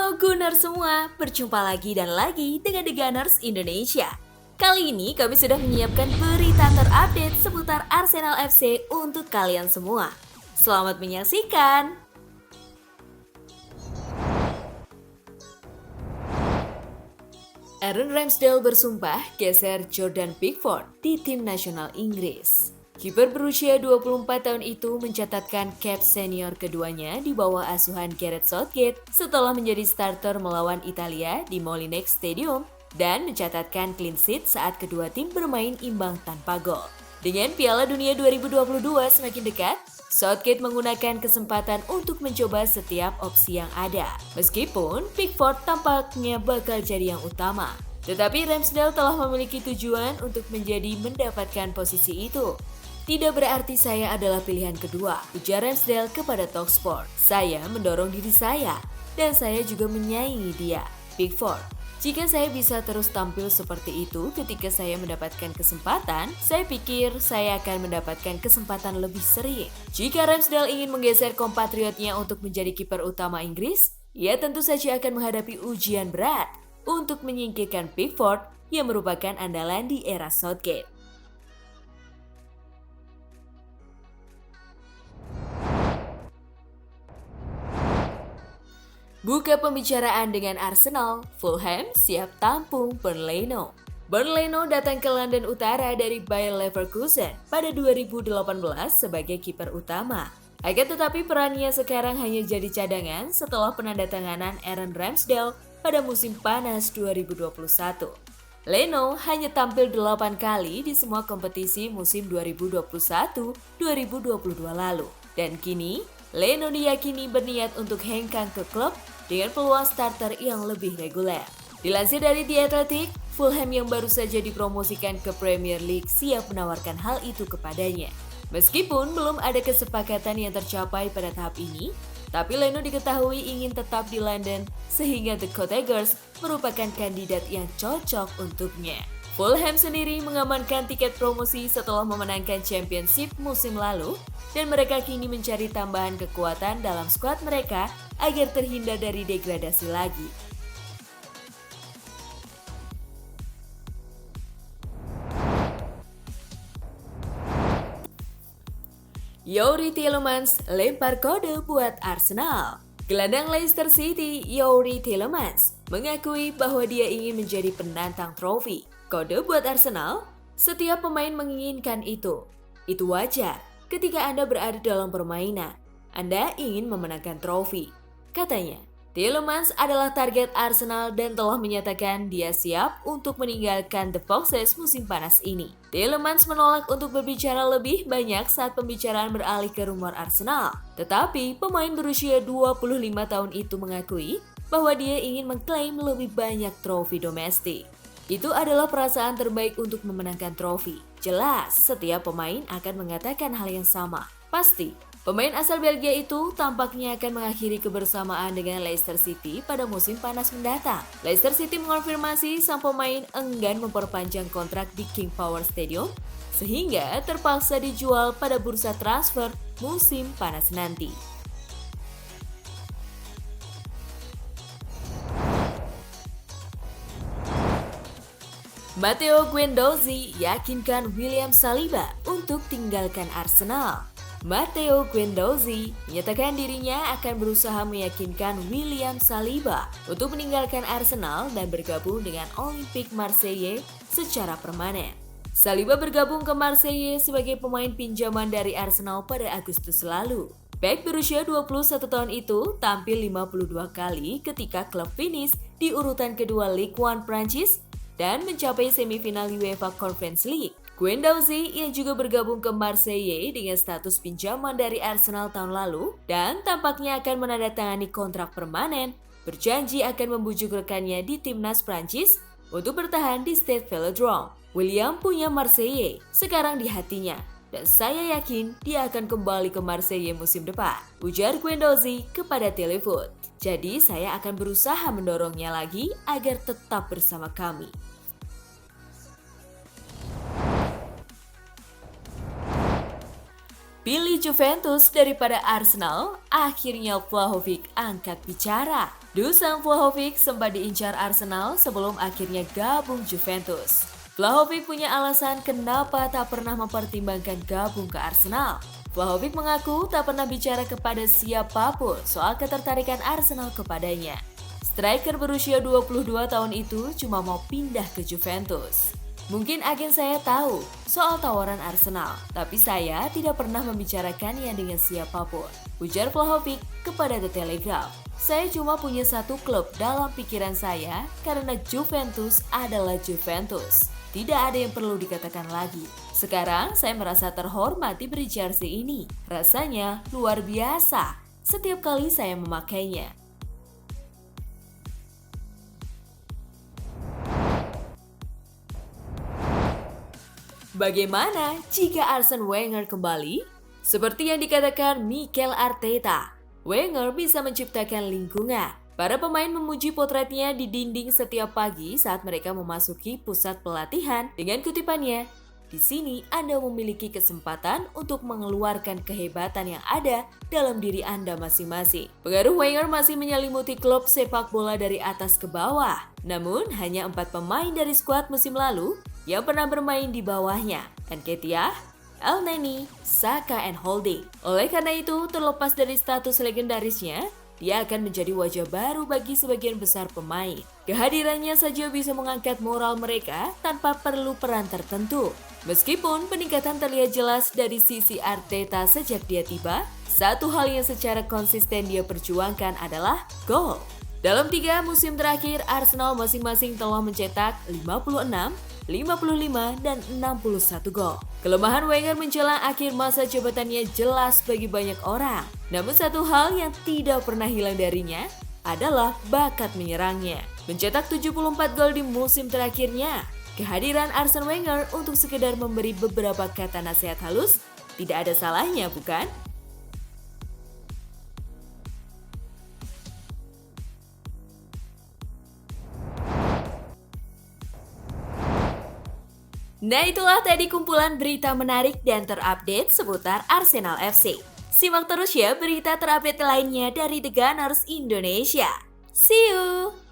Halo Gunners semua, berjumpa lagi dan lagi dengan The Gunners Indonesia. Kali ini kami sudah menyiapkan berita terupdate seputar Arsenal FC untuk kalian semua. Selamat menyaksikan! Aaron Ramsdale bersumpah geser Jordan Pickford di tim nasional Inggris. Kiper berusia 24 tahun itu mencatatkan cap senior keduanya di bawah asuhan Gareth Southgate setelah menjadi starter melawan Italia di Molineux Stadium dan mencatatkan clean sheet saat kedua tim bermain imbang tanpa gol. Dengan Piala Dunia 2022 semakin dekat, Southgate menggunakan kesempatan untuk mencoba setiap opsi yang ada. Meskipun Pickford tampaknya bakal jadi yang utama. Tetapi Ramsdale telah memiliki tujuan untuk mendapatkan posisi itu. Tidak berarti saya adalah pilihan kedua, ujar Ramsdale kepada Talksport. Saya mendorong diri saya, dan saya juga menyaingi dia, Pickford. Jika saya bisa terus tampil seperti itu ketika saya mendapatkan kesempatan, saya pikir saya akan mendapatkan kesempatan lebih sering. Jika Ramsdale ingin menggeser kompatriotnya untuk menjadi kiper utama Inggris, ia tentu saja akan menghadapi ujian berat untuk menyingkirkan Pickford yang merupakan andalan di era Southgate. Buka pembicaraan dengan Arsenal, Fulham siap tampung Bernd Leno. Bernd Leno datang ke London Utara dari Bayer Leverkusen pada 2018 sebagai kiper utama. Akan tetapi perannya sekarang hanya jadi cadangan setelah penandatanganan Aaron Ramsdale pada musim panas 2021. Leno hanya tampil 8 kali di semua kompetisi musim 2021-2022 lalu. Dan kini, Leno diyakini berniat untuk hengkang ke klub dengan peluang starter yang lebih reguler. Dilansir dari The Athletic, Fulham yang baru saja dipromosikan ke Premier League siap menawarkan hal itu kepadanya. Meskipun belum ada kesepakatan yang tercapai pada tahap ini, tapi Leno diketahui ingin tetap di London sehingga The Cottagers merupakan kandidat yang cocok untuknya. Fulham sendiri mengamankan tiket promosi setelah memenangkan Championship musim lalu dan mereka kini mencari tambahan kekuatan dalam skuad mereka agar terhindar dari degradasi lagi. Youri Tielemans lempar kode buat Arsenal. Gelandang Leicester City, Youri Tielemans, mengakui bahwa dia ingin menjadi penantang trofi. Kode buat Arsenal? Setiap pemain menginginkan itu. Itu wajar. Ketika Anda berada dalam permainan, Anda ingin memenangkan trofi. Katanya, Tielemans adalah target Arsenal dan telah menyatakan dia siap untuk meninggalkan The Foxes musim panas ini. Tielemans menolak untuk berbicara lebih banyak saat pembicaraan beralih ke rumor Arsenal. Tetapi pemain berusia 25 tahun itu mengakui bahwa dia ingin mengklaim lebih banyak trofi domestik. Itu adalah perasaan terbaik untuk memenangkan trofi. Jelas, setiap pemain akan mengatakan hal yang sama. Pasti, pemain asal Belgia itu tampaknya akan mengakhiri kebersamaan dengan Leicester City pada musim panas mendatang. Leicester City mengonfirmasi sang pemain enggan memperpanjang kontrak di King Power Stadium, sehingga terpaksa dijual pada bursa transfer musim panas nanti. Matteo Guendouzi yakinkan William Saliba untuk tinggalkan Arsenal. Matteo Guendouzi menyatakan dirinya akan berusaha meyakinkan William Saliba untuk meninggalkan Arsenal dan bergabung dengan Olympique Marseille secara permanen. Saliba bergabung ke Marseille sebagai pemain pinjaman dari Arsenal pada Agustus lalu. Bek berusia 21 tahun itu tampil 52 kali ketika klub finish di urutan kedua Ligue 1 Prancis dan mencapai semifinal UEFA Conference League. Guendouzi yang juga bergabung ke Marseille dengan status pinjaman dari Arsenal tahun lalu dan tampaknya akan menandatangani kontrak permanen, berjanji akan membujuk rekannya di timnas Prancis untuk bertahan di Stade Velodrome. William punya Marseille sekarang di hatinya dan saya yakin dia akan kembali ke Marseille musim depan, ujar Guendouzi kepada Telefoot. Jadi saya akan berusaha mendorongnya lagi agar tetap bersama kami. Pilih Juventus daripada Arsenal, akhirnya Vlahovic angkat bicara. Dusan Vlahovic sempat diincar Arsenal sebelum akhirnya gabung Juventus. Vlahovic punya alasan kenapa tak pernah mempertimbangkan gabung ke Arsenal. Vlahovic mengaku tak pernah bicara kepada siapapun soal ketertarikan Arsenal kepadanya. Striker berusia 22 tahun itu cuma mau pindah ke Juventus. Mungkin agen saya tahu soal tawaran Arsenal, tapi saya tidak pernah membicarakannya dengan siapapun, ujar Vlahovic kepada The Telegraph. Saya cuma punya satu klub dalam pikiran saya karena Juventus adalah Juventus. Tidak ada yang perlu dikatakan lagi. Sekarang saya merasa terhormat diberi jersey ini. Rasanya luar biasa setiap kali saya memakainya. Bagaimana jika Arsene Wenger kembali? Seperti yang dikatakan Mikel Arteta, Wenger bisa menciptakan lingkungan. Para pemain memuji potretnya di dinding setiap pagi saat mereka memasuki pusat pelatihan dengan kutipannya, "Di sini Anda memiliki kesempatan untuk mengeluarkan kehebatan yang ada dalam diri Anda masing-masing." Pengaruh Wenger masih menyelimuti klub sepak bola dari atas ke bawah. Namun, hanya 4 pemain dari skuad musim lalu yang pernah bermain di bawahnya, Nketiah, Elneny, Saka, and Holding. Oleh karena itu, terlepas dari status legendarisnya, dia akan menjadi wajah baru bagi sebagian besar pemain. Kehadirannya saja bisa mengangkat moral mereka tanpa perlu peran tertentu. Meskipun peningkatan terlihat jelas dari sisi Arteta sejak dia tiba, satu hal yang secara konsisten dia perjuangkan adalah gol. Dalam 3 musim terakhir, Arsenal masing-masing telah mencetak 56, 55, dan 61 gol. Kelemahan Wenger menjelang akhir masa jabatannya jelas bagi banyak orang. Namun satu hal yang tidak pernah hilang darinya adalah bakat menyerangnya. Mencetak 74 gol di musim terakhirnya. Kehadiran Arsene Wenger untuk sekedar memberi beberapa kata nasihat halus tidak ada salahnya, bukan? Nah, itulah tadi kumpulan berita menarik dan terupdate seputar Arsenal FC. Simak terus ya berita terupdate lainnya dari The Gunners Indonesia. See you!